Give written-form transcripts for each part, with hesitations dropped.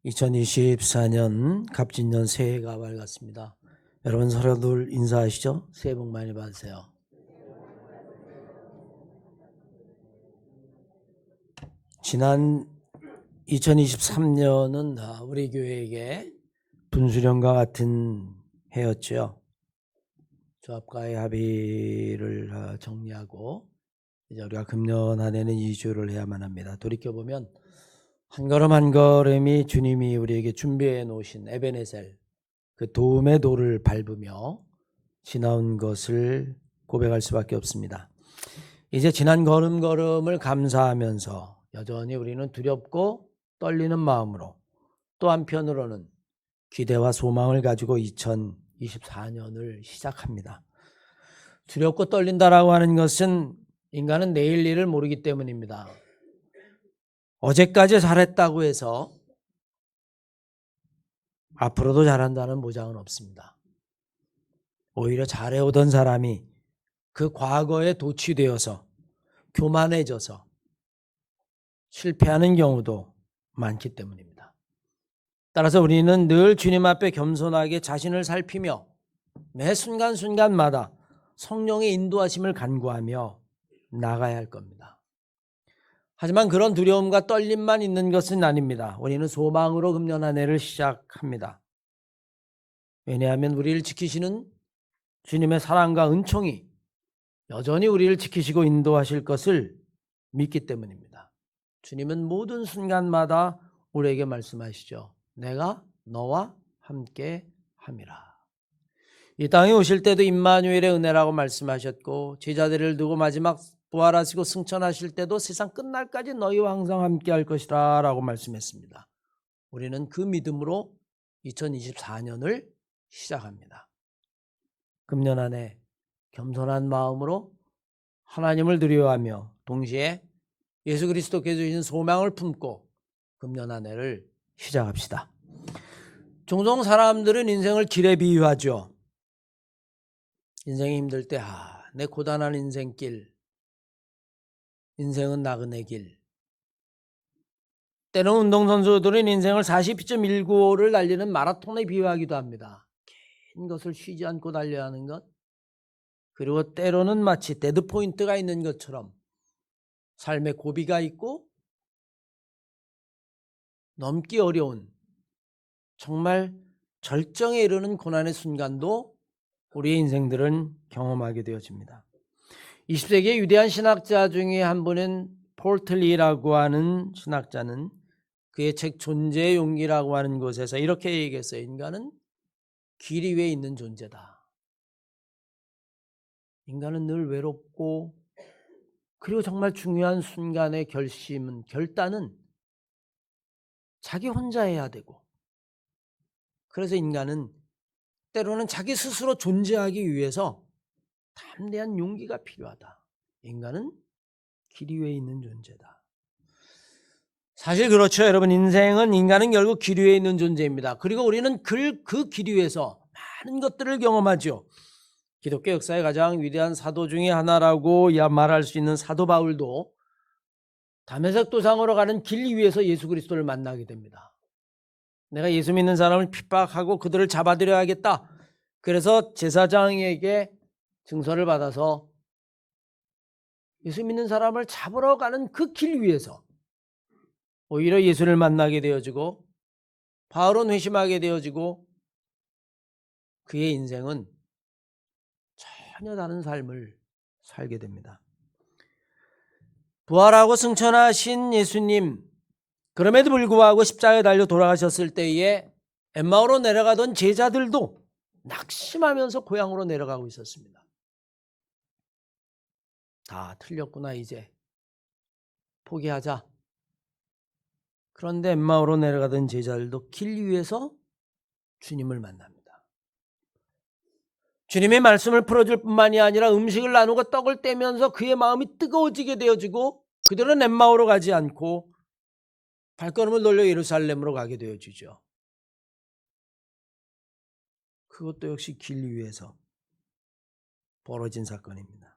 2024년 갑진년 새해가 밝았습니다. 여러분 서로들 인사하시죠? 새해 복 많이 받으세요. 지난 2023년은 우리 교회에게 분수령과 같은 해였죠. 조합과의 합의를 정리하고 이제 우리가 금년 한 해는 2주를 해야만 합니다. 돌이켜보면 한 걸음 한 걸음이 주님이 우리에게 준비해 놓으신 에베네셀, 그 도움의 도를 밟으며 지나온 것을 고백할 수밖에 없습니다. 이제 지난 걸음걸음을 감사하면서 여전히 우리는 두렵고 떨리는 마음으로, 또 한편으로는 기대와 소망을 가지고 2024년을 시작합니다. 두렵고 떨린다라고 하는 것은 인간은 내일 일을 모르기 때문입니다. 어제까지 잘했다고 해서 앞으로도 잘한다는 보장은 없습니다. 오히려 잘해오던 사람이 그 과거에 도취되어서 교만해져서 실패하는 경우도 많기 때문입니다. 따라서 우리는 늘 주님 앞에 겸손하게 자신을 살피며 매 순간순간마다 성령의 인도하심을 간구하며 나가야 할 겁니다. 하지만 그런 두려움과 떨림만 있는 것은 아닙니다. 우리는 소망으로 금년 한 해를 시작합니다. 왜냐하면 우리를 지키시는 주님의 사랑과 은총이 여전히 우리를 지키시고 인도하실 것을 믿기 때문입니다. 주님은 모든 순간마다 우리에게 말씀하시죠. 내가 너와 함께 함이라. 이 땅에 오실 때도 임마누엘의 은혜라고 말씀하셨고, 제자들을 두고 마지막 부활하시고 승천하실 때도 세상 끝날까지 너희와 항상 함께 할 것이라 라고 말씀했습니다. 우리는 그 믿음으로 2024년을 시작합니다. 금년 한 해 겸손한 마음으로 하나님을 두려워하며 동시에 예수 그리스도께서 주신 소망을 품고 금년 한 해를 시작합시다. 종종 사람들은 인생을 길에 비유하죠. 인생이 힘들 때 내 고단한 인생길, 인생은 나그네 길. 때로는 운동선수들은 인생을 42.195를 달리는 마라톤에 비유하기도 합니다. 긴 것을 쉬지 않고 달려야 하는 것. 그리고 때로는 마치 데드포인트가 있는 것처럼 삶의 고비가 있고 넘기 어려운 정말 절정에 이르는 고난의 순간도 우리의 인생들은 경험하게 되어집니다. 20세기의 위대한 신학자 중에 한 분은 폴틀리라고 하는 신학자는 그의 책 존재의 용기라고 하는 곳에서 이렇게 얘기했어요. 인간은 길 위에 있는 존재다. 인간은 늘 외롭고, 그리고 정말 중요한 순간의 결단은 자기 혼자 해야 되고, 그래서 인간은 때로는 자기 스스로 존재하기 위해서 담대한 용기가 필요하다. 인간은 길 위에 있는 존재다. 사실 그렇죠. 여러분, 인간은 결국 길 위에 있는 존재입니다. 그리고 우리는 그 길 위에서 많은 것들을 경험하죠. 기독교 역사의 가장 위대한 사도 중에 하나라고 말할 수 있는 사도 바울도 다메섹 도상으로 가는 길 위에서 예수 그리스도를 만나게 됩니다. 내가 예수 믿는 사람을 핍박하고 그들을 잡아들여야겠다. 그래서 제사장에게 증서를 받아서 예수 믿는 사람을 잡으러 가는 그 길 위에서 오히려 예수를 만나게 되어지고, 바울은 회심하게 되어지고, 그의 인생은 전혀 다른 삶을 살게 됩니다. 부활하고 승천하신 예수님, 그럼에도 불구하고 십자가에 달려 돌아가셨을 때에 엠마오로 내려가던 제자들도 낙심하면서 고향으로 내려가고 있었습니다. 다 틀렸구나, 이제 포기하자. 그런데 엠마오로 내려가던 제자들도 길 위에서 주님을 만납니다. 주님의 말씀을 풀어줄 뿐만이 아니라 음식을 나누고 떡을 떼면서 그의 마음이 뜨거워지게 되어지고, 그들은 엠마오로 가지 않고 발걸음을 돌려 예루살렘으로 가게 되어지죠. 그것도 역시 길 위에서 벌어진 사건입니다.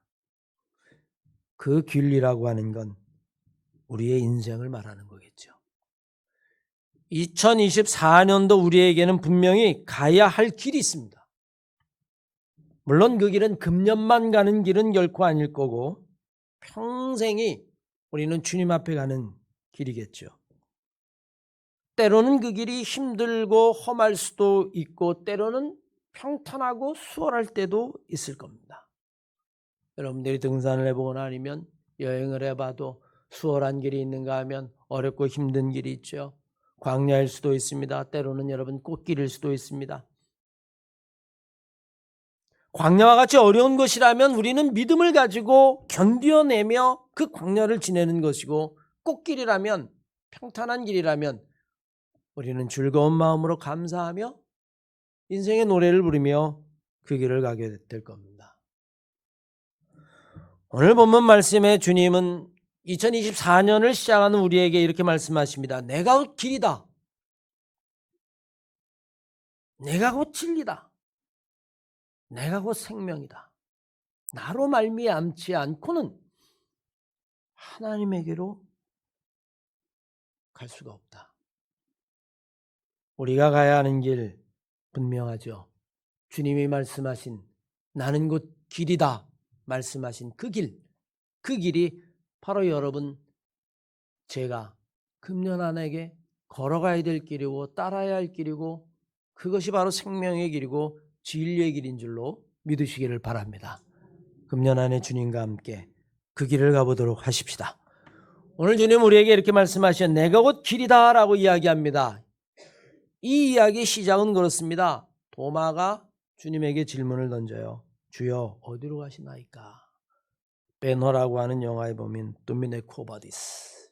그 길이라고 하는 건 우리의 인생을 말하는 거겠죠. 2024년도 우리에게는 분명히 가야 할 길이 있습니다. 물론 그 길은 금년만 가는 길은 결코 아닐 거고 평생이 우리는 주님 앞에 가는 길이겠죠. 때로는 그 길이 힘들고 험할 수도 있고 때로는 평탄하고 수월할 때도 있을 겁니다. 여러분들이 등산을 해보거나 아니면 여행을 해봐도 수월한 길이 있는가 하면 어렵고 힘든 길이 있죠. 광야일 수도 있습니다. 때로는 여러분 꽃길일 수도 있습니다. 광야와 같이 어려운 것이라면 우리는 믿음을 가지고 견뎌내며 그 광야를 지내는 것이고 꽃길이라면 평탄한 길이라면 우리는 즐거운 마음으로 감사하며 인생의 노래를 부르며 그 길을 가게 될 겁니다. 오늘 본문 말씀에 주님은 2024년을 시작하는 우리에게 이렇게 말씀하십니다. 내가 곧 길이다. 내가 곧 진리다. 내가 곧 생명이다. 나로 말미암지 않고는 하나님에게로 갈 수가 없다. 우리가 가야 하는 길 분명하죠. 주님이 말씀하신 나는 곧 길이다 말씀하신 그 길이 바로 여러분 제가 금년 안에게 걸어가야 될 길이고 따라야 할 길이고 그것이 바로 생명의 길이고 진리의 길인 줄로 믿으시기를 바랍니다. 금년 안에 주님과 함께 그 길을 가보도록 하십시다. 오늘 주님 우리에게 이렇게 말씀하신 내가 곧 길이다 라고 이야기합니다. 이 이야기의 시작은 그렇습니다. 도마가 주님에게 질문을 던져요. 주여 어디로 가시나이까? 베너라고 하는 영화에 보면 도미네 코바디스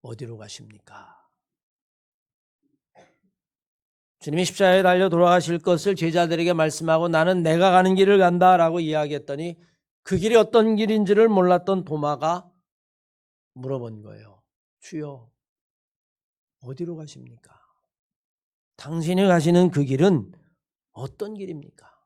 어디로 가십니까? 주님이 십자가에 달려 돌아가실 것을 제자들에게 말씀하고 나는 내가 가는 길을 간다라고 이야기했더니 그 길이 어떤 길인지를 몰랐던 도마가 물어본 거예요. 주여 어디로 가십니까? 당신이 가시는 그 길은 어떤 길입니까?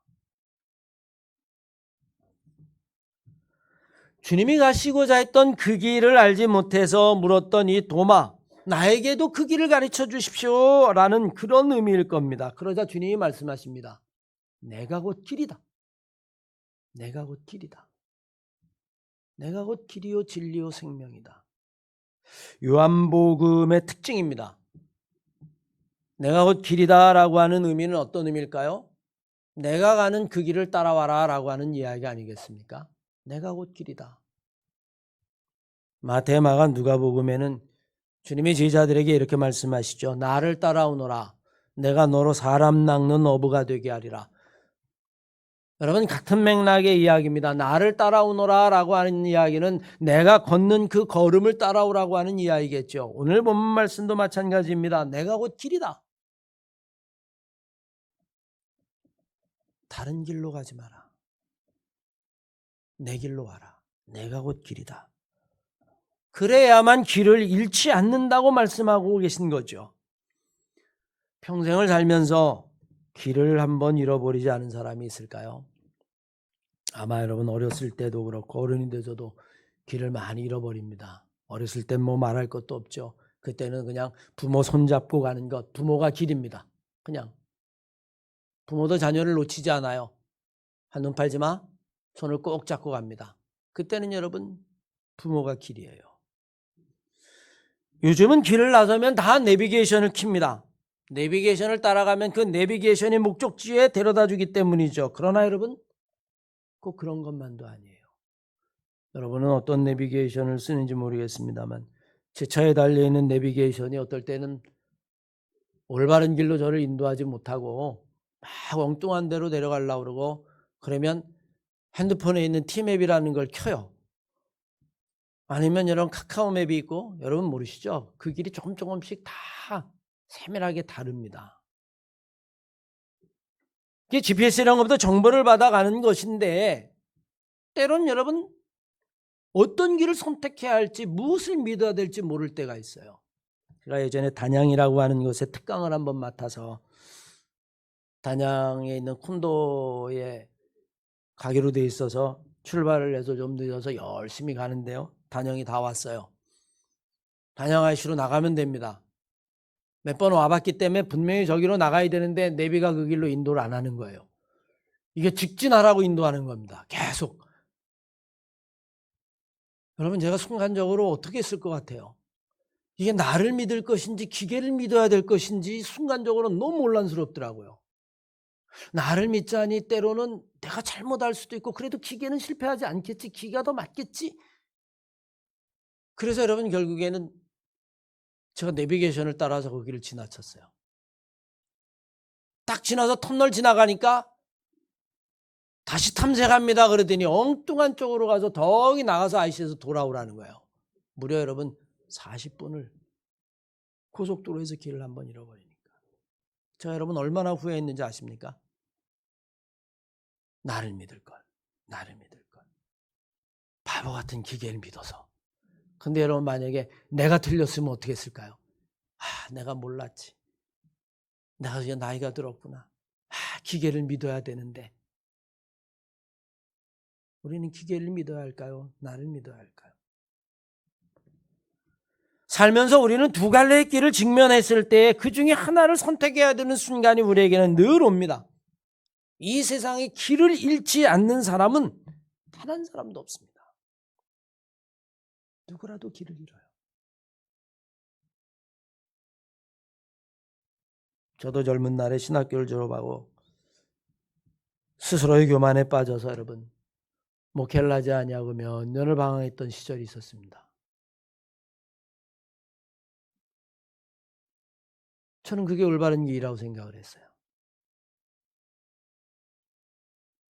주님이 가시고자 했던 그 길을 알지 못해서 물었던 이 도마, 나에게도 그 길을 가르쳐 주십시오 라는 그런 의미일 겁니다. 그러자 주님이 말씀하십니다. 내가 곧 길이다. 내가 곧 길이다. 내가 곧 길이요 진리요 생명이다. 요한복음의 특징입니다. 내가 곧 길이다 라고 하는 의미는 어떤 의미일까요? 내가 가는 그 길을 따라와라 라고 하는 이야기 아니겠습니까? 내가 곧 길이다. 마태, 마가, 누가복음에는 주님이 제자들에게 이렇게 말씀하시죠. 나를 따라오너라. 내가 너로 사람 낚는 어부가 되게 하리라. 여러분 같은 맥락의 이야기입니다. 나를 따라오너라 라고 하는 이야기는 내가 걷는 그 걸음을 따라오라고 하는 이야기겠죠. 오늘 본문 말씀도 마찬가지입니다. 내가 곧 길이다. 다른 길로 가지 마라. 내 길로 와라. 내가 곧 길이다. 그래야만 길을 잃지 않는다고 말씀하고 계신 거죠. 평생을 살면서 길을 한번 잃어버리지 않은 사람이 있을까요? 아마 여러분 어렸을 때도 그렇고 어른이 돼서도 길을 많이 잃어버립니다. 어렸을 땐 뭐 말할 것도 없죠. 그때는 그냥 부모 손잡고 가는 것, 부모가 길입니다. 그냥 부모도 자녀를 놓치지 않아요. 한눈 팔지 마, 손을 꼭 잡고 갑니다. 그때는 여러분 부모가 길이에요. 요즘은 길을 나서면 다 내비게이션을 킵니다. 내비게이션을 따라가면 그 내비게이션의 목적지에 데려다 주기 때문이죠. 그러나 여러분 꼭 그런 것만도 아니에요. 여러분은 어떤 내비게이션을 쓰는지 모르겠습니다만 제 차에 달려있는 내비게이션이 어떨 때는 올바른 길로 저를 인도하지 못하고 막 엉뚱한 데로 내려가려고 그러고 그러면 핸드폰에 있는 T맵이라는 걸 켜요. 아니면 여러분 카카오맵이 있고 여러분 모르시죠? 그 길이 조금씩 다 세밀하게 다릅니다. 이게 GPS라는 것보다 정보를 받아가는 것인데 때론 여러분 어떤 길을 선택해야 할지 무엇을 믿어야 될지 모를 때가 있어요. 제가 예전에 단양이라고 하는 곳에 특강을 한번 맡아서 단양에 있는 콘도에 가기로 돼 있어서 출발을 해서 좀 늦어서 열심히 가는데요. 단양이 다 왔어요. 단양 IC로 나가면 됩니다. 몇 번 와봤기 때문에 분명히 저기로 나가야 되는데 내비가 그 길로 인도를 안 하는 거예요. 이게 직진하라고 인도하는 겁니다. 계속. 여러분, 제가 순간적으로 어떻게 했을 것 같아요? 이게 나를 믿을 것인지 기계를 믿어야 될 것인지 순간적으로 너무 혼란스럽더라고요. 나를 믿자니 때로는 내가 잘못할 수도 있고 그래도 기계는 실패하지 않겠지. 기계가 더 맞겠지. 그래서 여러분 결국에는 제가 내비게이션을 따라서 거기를 지나쳤어요. 딱 지나서 터널 지나가니까 다시 탐색합니다. 그러더니 엉뚱한 쪽으로 가서 덩이 나가서 IC에서 돌아오라는 거예요. 무려 여러분 40분을 고속도로에서 길을 한번 잃어버리니까. 제가 여러분 얼마나 후회했는지 아십니까? 나를 믿을 걸. 나를 믿을 걸. 바보 같은 기계를 믿어서. 근데 여러분 만약에 내가 틀렸으면 어떻게 했을까요? 내가 몰랐지. 내가 이제 나이가 들었구나. 기계를 믿어야 되는데. 우리는 기계를 믿어야 할까요? 나를 믿어야 할까요? 살면서 우리는 두 갈래의 길을 직면했을 때 그 중에 하나를 선택해야 되는 순간이 우리에게는 늘 옵니다. 이 세상에 길을 잃지 않는 사람은 단 한 사람도 없습니다. 누구라도 길을 잃어요. 저도 젊은 날에 신학교를 졸업하고 스스로의 교만에 빠져서 여러분 목회를 하지 아니하고 몇 년을 방황했던 시절이 있었습니다. 저는 그게 올바른 길이라고 생각을 했어요.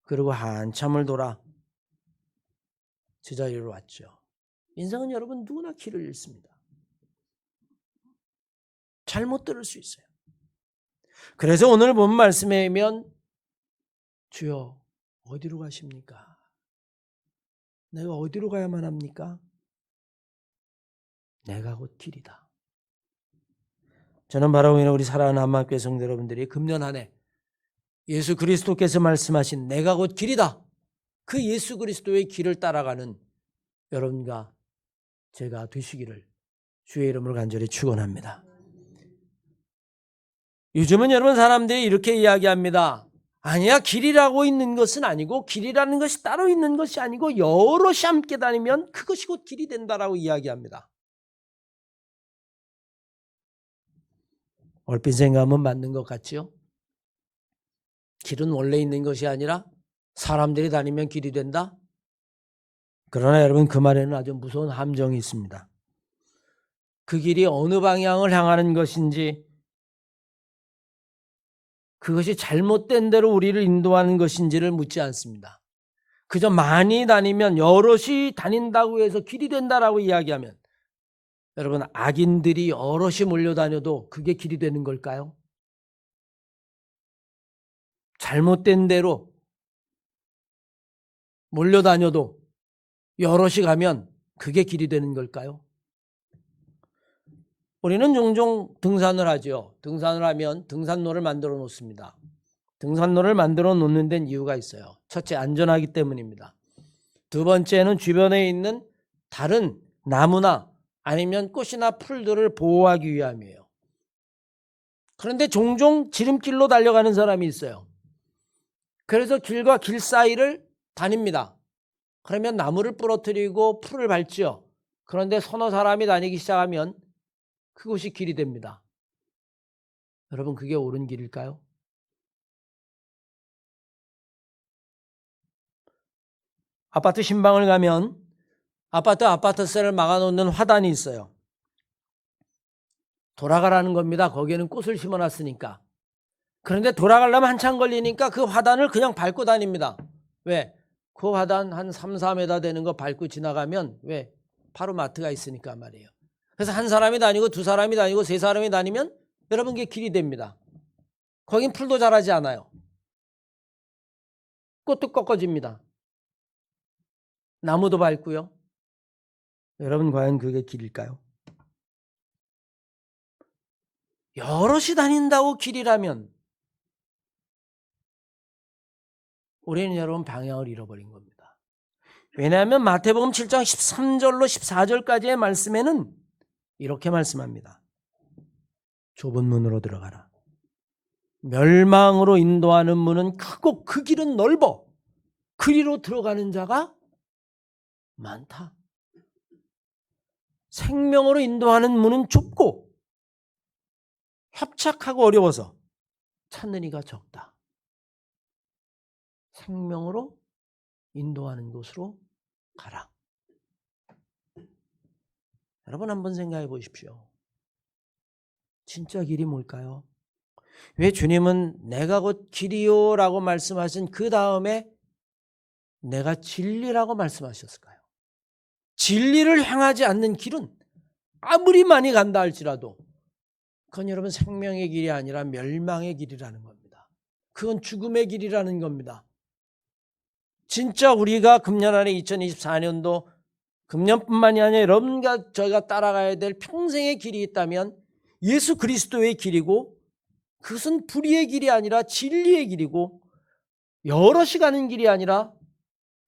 그리고 한참을 돌아 제자리로 왔죠. 인생은 여러분 누구나 길을 잃습니다. 잘못 들을 수 있어요. 그래서 오늘 본 말씀에 보면 주여 어디로 가십니까? 내가 어디로 가야만 합니까? 내가 곧 길이다. 저는 바로 우리 사랑하는 한마음교회 성도 여러분들이 금년 한 해 예수 그리스도께서 말씀하신 내가 곧 길이다. 그 예수 그리스도의 길을 따라가는 여러분과 제가 되시기를 주의 이름으로 간절히 축원합니다. 요즘은 여러분 사람들이 이렇게 이야기합니다. 아니야, 길이라고 있는 것은 아니고 길이라는 것이 따로 있는 것이 아니고 여럿이 함께 다니면 그것이 곧 길이 된다라고 이야기합니다. 얼핏 생각하면 맞는 것 같지요? 길은 원래 있는 것이 아니라 사람들이 다니면 길이 된다? 그러나 여러분 그 말에는 아주 무서운 함정이 있습니다. 그 길이 어느 방향을 향하는 것인지 그것이 잘못된 대로 우리를 인도하는 것인지를 묻지 않습니다. 그저 많이 다니면 여럿이 다닌다고 해서 길이 된다라고 이야기하면 여러분 악인들이 여럿이 몰려다녀도 그게 길이 되는 걸까요? 잘못된 대로 몰려다녀도 여럿이 가면 그게 길이 되는 걸까요? 우리는 종종 등산을 하죠. 등산을 하면 등산로를 만들어 놓습니다. 등산로를 만들어 놓는 데는 이유가 있어요. 첫째, 안전하기 때문입니다. 두 번째는 주변에 있는 다른 나무나 아니면 꽃이나 풀들을 보호하기 위함이에요. 그런데 종종 지름길로 달려가는 사람이 있어요. 그래서 길과 길 사이를 다닙니다. 그러면 나무를 부러뜨리고 풀을 밟죠. 그런데 서너 사람이 다니기 시작하면 그것이 길이 됩니다. 여러분 그게 옳은 길일까요? 아파트 신방을 가면 아파트세를 막아놓는 화단이 있어요. 돌아가라는 겁니다. 거기에는 꽃을 심어놨으니까. 그런데 돌아가려면 한참 걸리니까 그 화단을 그냥 밟고 다닙니다. 왜? 그 화단 한 3, 4m 되는 거 밟고 지나가면 왜? 바로 마트가 있으니까 말이에요. 그래서 한 사람이 다니고 두 사람이 다니고 세 사람이 다니면 여러분 그게 길이 됩니다. 거긴 풀도 자라지 않아요. 꽃도 꺾어집니다. 나무도 밟고요. 여러분 과연 그게 길일까요? 여럿이 다닌다고 길이라면 우리는 여러분 방향을 잃어버린 겁니다. 왜냐하면 마태복음 7장 13절로 14절까지의 말씀에는 이렇게 말씀합니다. 좁은 문으로 들어가라. 멸망으로 인도하는 문은 크고 그 길은 넓어. 그리로 들어가는 자가 많다. 생명으로 인도하는 문은 좁고 협착하고 어려워서 찾는 이가 적다. 생명으로 인도하는 곳으로 가라. 여러분 한번 생각해 보십시오. 진짜 길이 뭘까요? 왜 주님은 내가 곧 길이요 라고 말씀하신 그 다음에 내가 진리라고 말씀하셨을까요? 진리를 향하지 않는 길은 아무리 많이 간다 할지라도 그건 여러분 생명의 길이 아니라 멸망의 길이라는 겁니다. 그건 죽음의 길이라는 겁니다. 진짜 우리가 금년 안에 2024년도 금년뿐만이 아니라 여러분과 저희가 따라가야 될 평생의 길이 있다면 예수 그리스도의 길이고 그것은 불의의 길이 아니라 진리의 길이고 여럿이 가는 길이 아니라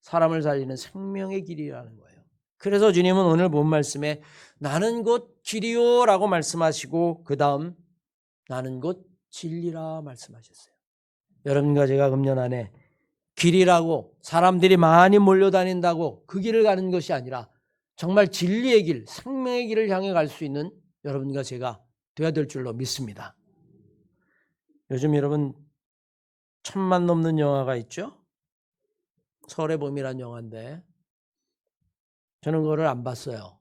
사람을 살리는 생명의 길이라는 거예요. 그래서 주님은 오늘 본 말씀에 나는 곧 길이요 라고 말씀하시고 그 다음 나는 곧 진리라 말씀하셨어요. 여러분과 제가 금년 안에 길이라고 사람들이 많이 몰려다닌다고 그 길을 가는 것이 아니라 정말 진리의 길, 생명의 길을 향해 갈 수 있는 여러분과 제가 되어야 될 줄로 믿습니다. 요즘 여러분 1000만 넘는 영화가 있죠? 설의 봄이라는 영화인데 저는 그거를 안 봤어요.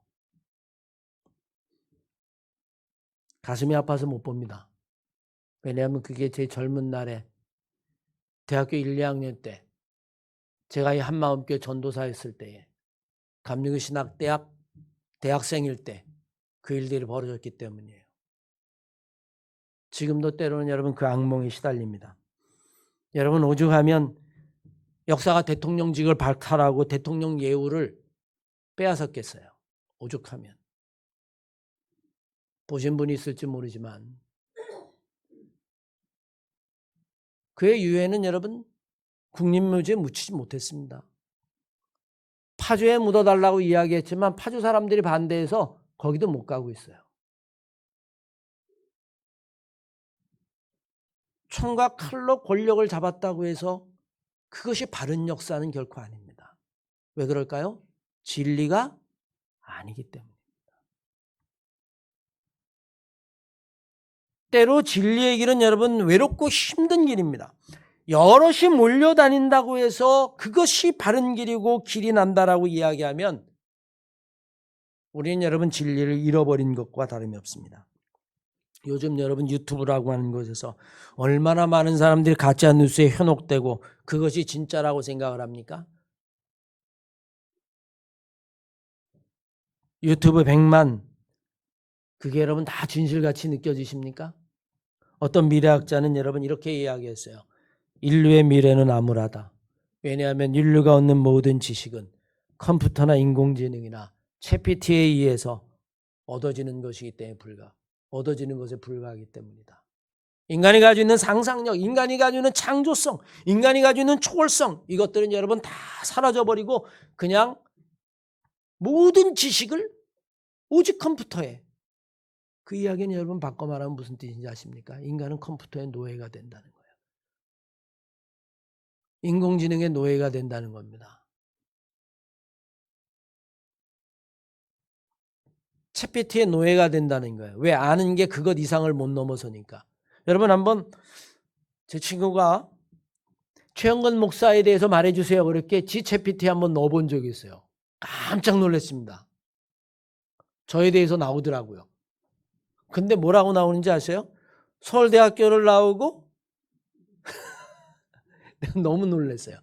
가슴이 아파서 못 봅니다. 왜냐하면 그게 제 젊은 날에 대학교 1, 2학년 때 제가 이 한마음교회 전도사였을 때에 감리교 신학대학 대학생일 때 그 일들이 벌어졌기 때문이에요. 지금도 때로는 여러분 그 악몽에 시달립니다. 여러분 오죽하면 역사가 대통령직을 박탈하고 대통령 예우를 빼앗았겠어요. 오죽하면. 보신 분이 있을지 모르지만 그의 유해는 여러분 국립묘지에 묻히지 못했습니다. 파주에 묻어달라고 이야기했지만 파주 사람들이 반대해서 거기도 못 가고 있어요. 총과 칼로 권력을 잡았다고 해서 그것이 바른 역사는 결코 아닙니다. 왜 그럴까요? 진리가 아니기 때문입니다. 때로 진리의 길은 여러분 외롭고 힘든 길입니다. 여럿이 몰려다닌다고 해서 그것이 바른 길이고 길이 난다라고 이야기하면 우리는 여러분 진리를 잃어버린 것과 다름이 없습니다. 요즘 여러분 유튜브라고 하는 곳에서 얼마나 많은 사람들이 가짜 뉴스에 현혹되고 그것이 진짜라고 생각을 합니까? 유튜브 100만 그게 여러분 다 진실같이 느껴지십니까? 어떤 미래학자는 여러분 이렇게 이야기했어요. 인류의 미래는 암울하다. 왜냐하면 인류가 얻는 모든 지식은 컴퓨터나 인공지능이나 챗GPT에 의해서 얻어지는 것이기 때문에 얻어지는 것에 불과하기 때문이다. 인간이 가지고 있는 상상력, 인간이 가지고 있는 창조성, 인간이 가지고 있는 초월성 이것들은 여러분 다 사라져버리고 그냥 모든 지식을 오직 컴퓨터에 그 이야기는 여러분 바꿔 말하면 무슨 뜻인지 아십니까? 인간은 컴퓨터의 노예가 된다는 거예요. 인공지능의 노예가 된다는 겁니다. 챗GPT의 노예가 된다는 거예요. 왜? 아는 게 그것 이상을 못 넘어서니까. 여러분 한번 제 친구가 최영건 목사에 대해서 말해주세요. 그렇게 챗GPT 한번 넣어본 적이 있어요. 깜짝 놀랐습니다. 저에 대해서 나오더라고요. 근데 뭐라고 나오는지 아세요? 서울대학교를 나오고 너무 놀랐어요.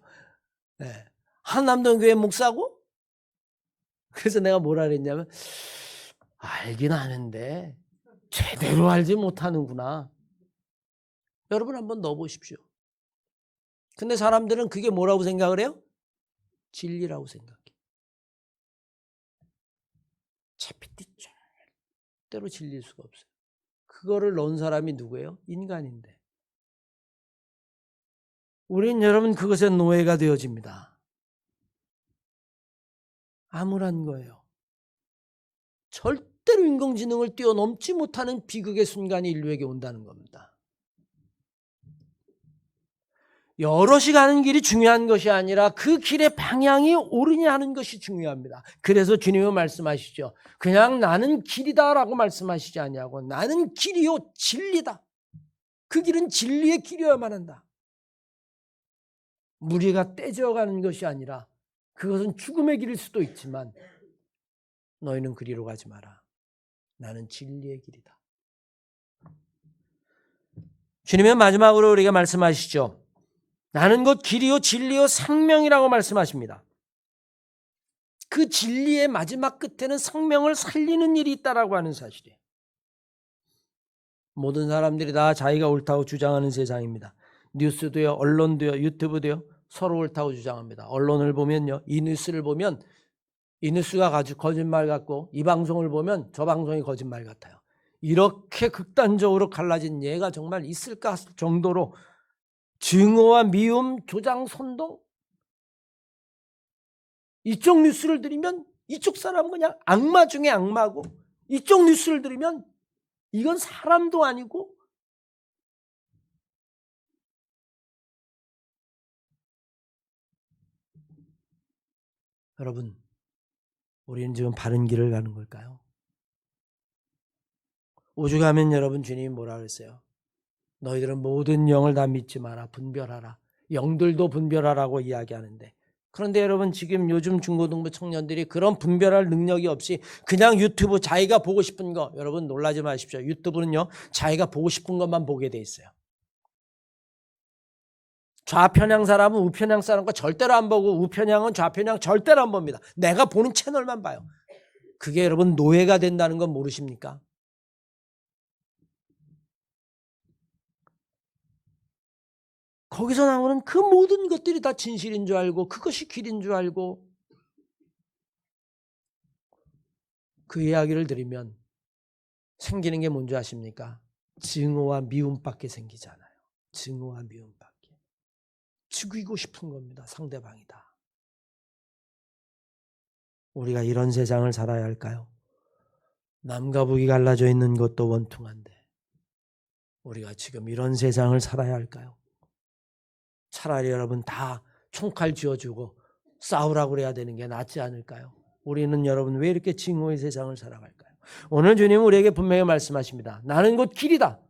네. 한남동교회 목사고? 그래서 내가 뭐라 그랬냐면 알긴 아는데 제대로 알지 못하는구나. 여러분 한번 넣어보십시오. 근데 사람들은 그게 뭐라고 생각을 해요? 진리라고 생각해. 챗GPT 절대로 진리일 수가 없어요. 그거를 넣은 사람이 누구예요? 인간인데. 우린 여러분 그것의 노예가 되어집니다. 암울한 거예요. 절대로 인공지능을 뛰어넘지 못하는 비극의 순간이 인류에게 온다는 겁니다. 여럿이 가는 길이 중요한 것이 아니라 그 길의 방향이 옳으냐 하는 것이 중요합니다. 그래서 주님은 말씀하시죠. 그냥 나는 길이다라고 말씀하시지 아니하고 나는 길이요 진리다. 그 길은 진리의 길이어야만 한다. 무리가 떼져가는 것이 아니라 그것은 죽음의 길일 수도 있지만 너희는 그리로 가지 마라. 나는 진리의 길이다. 주님은 마지막으로 우리에게 말씀하시죠. 나는 곧 길이요 진리요 생명이라고 말씀하십니다. 그 진리의 마지막 끝에는 생명을 살리는 일이 있다라고 하는 사실이에요. 모든 사람들이 다 자기가 옳다고 주장하는 세상입니다. 뉴스도요, 언론도요, 유튜브도요 서로 옳다고 주장합니다. 언론을 보면요, 이 뉴스를 보면 이 뉴스가 거짓말 같고 이 방송을 보면 저 방송이 거짓말 같아요. 이렇게 극단적으로 갈라진 예가 정말 있을까 정도로 증오와 미움, 조장, 선동 이쪽 뉴스를 들으면 이쪽 사람은 그냥 악마 중에 악마고 이쪽 뉴스를 들으면 이건 사람도 아니고 여러분 우리는 지금 바른 길을 가는 걸까요? 오죽하면 여러분 주님이 뭐라 그랬어요? 너희들은 모든 영을 다 믿지 마라. 분별하라. 영들도 분별하라고 이야기하는데 그런데 여러분 지금 요즘 중고등부 청년들이 그런 분별할 능력이 없이 그냥 유튜브 자기가 보고 싶은 거 여러분 놀라지 마십시오. 유튜브는요 자기가 보고 싶은 것만 보게 돼 있어요. 좌편향 사람은 우편향 사람과 절대로 안 보고 우편향은 좌편향 절대로 안 봅니다. 내가 보는 채널만 봐요. 그게 여러분 노예가 된다는 건 모르십니까? 거기서 나오는 그 모든 것들이 다 진실인 줄 알고 그것이 길인 줄 알고 그 이야기를 들으면 생기는 게 뭔지 아십니까? 증오와 미움밖에 생기잖아요. 증오와 미움밖에. 죽이고 싶은 겁니다. 상대방이다. 우리가 이런 세상을 살아야 할까요? 남과 북이 갈라져 있는 것도 원통한데 우리가 지금 이런 세상을 살아야 할까요? 차라리 여러분 다 총칼 쥐어주고 싸우라고 그래야 되는 게 낫지 않을까요? 우리는 여러분 왜 이렇게 증오의 세상을 살아갈까요? 오늘 주님은 우리에게 분명히 말씀하십니다. 나는 곧 길이다.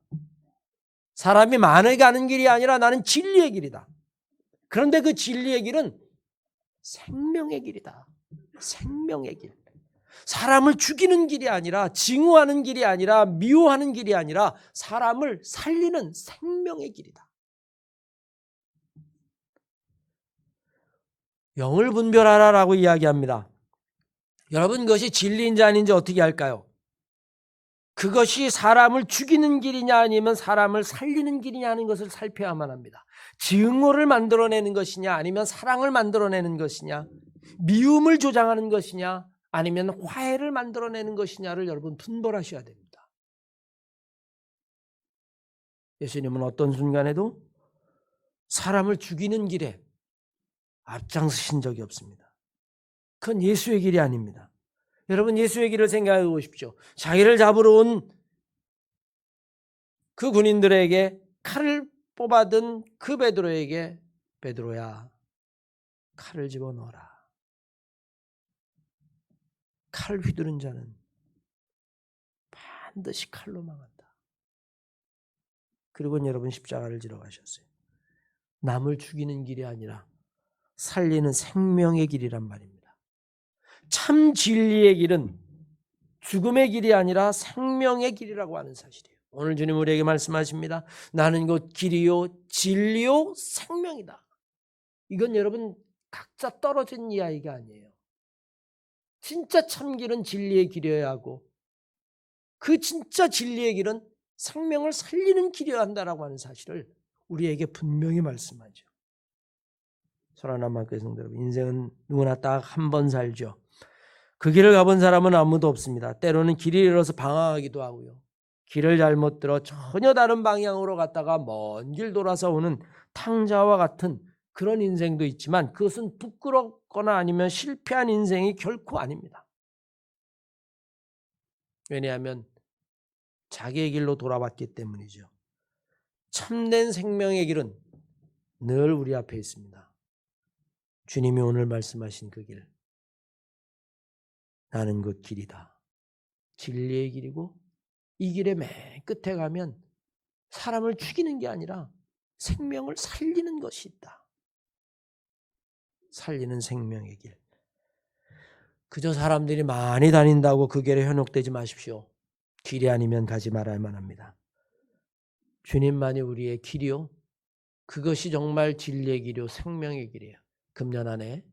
사람이 많이 가는 길이 아니라 나는 진리의 길이다. 그런데 그 진리의 길은 생명의 길이다. 생명의 길. 사람을 죽이는 길이 아니라 증오하는 길이 아니라 미워하는 길이 아니라 사람을 살리는 생명의 길이다. 영을 분별하라라고 이야기합니다. 여러분 그것이 진리인지 아닌지 어떻게 할까요? 그것이 사람을 죽이는 길이냐 아니면 사람을 살리는 길이냐 하는 것을 살펴야만 합니다. 증오를 만들어내는 것이냐 아니면 사랑을 만들어내는 것이냐 미움을 조장하는 것이냐 아니면 화해를 만들어내는 것이냐를 여러분 분별하셔야 됩니다. 예수님은 어떤 순간에도 사람을 죽이는 길에 앞장서신 적이 없습니다. 그건 예수의 길이 아닙니다. 여러분 예수의 길을 생각해 보십시오. 자기를 잡으러 온 그 군인들에게 칼을 뽑아든 그 베드로에게 베드로야 칼을 집어넣어라. 칼 휘두른 자는 반드시 칼로 망한다. 그리고 여러분 십자가를 지러 가셨어요. 남을 죽이는 길이 아니라 살리는 생명의 길이란 말입니다. 참 진리의 길은 죽음의 길이 아니라 생명의 길이라고 하는 사실이에요. 오늘 주님 우리에게 말씀하십니다. 나는 곧 길이요 진리요 생명이다. 이건 여러분 각자 떨어진 이야기가 아니에요. 진짜 참 길은 진리의 길이어야 하고 그 진짜 진리의 길은 생명을 살리는 길이어야 한다라고 하는 사실을 우리에게 분명히 말씀하죠. 사랑하는 만큼 성도 여러분, 인생은 누구나 딱 한 번 살죠. 그 길을 가본 사람은 아무도 없습니다. 때로는 길을 잃어서 방황하기도 하고요. 길을 잘못 들어 전혀 다른 방향으로 갔다가 먼 길 돌아서 오는 탕자와 같은 그런 인생도 있지만 그것은 부끄럽거나 아니면 실패한 인생이 결코 아닙니다. 왜냐하면 자기의 길로 돌아왔기 때문이죠. 참된 생명의 길은 늘 우리 앞에 있습니다. 주님이 오늘 말씀하신 그 길. 나는 그 길이다. 진리의 길이고 이 길의 맨 끝에 가면 사람을 죽이는 게 아니라 생명을 살리는 것이 있다. 살리는 생명의 길. 그저 사람들이 많이 다닌다고 그 길에 현혹되지 마십시오. 길이 아니면 가지 말아야만 합니다. 주님만이 우리의 길이요. 그것이 정말 진리의 길이요 생명의 길이에요. 금년 안에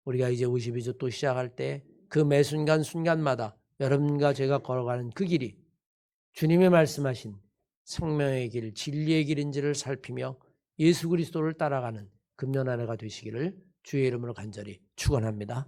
우리가 이제 52주 또 시작할 때 그 매 순간순간마다 여러분과 제가 걸어가는 그 길이 주님이 말씀하신 생명의 길, 진리의 길인지를 살피며 예수 그리스도를 따라가는 금년 한 해가 되시기를 주의 이름으로 간절히 축원합니다.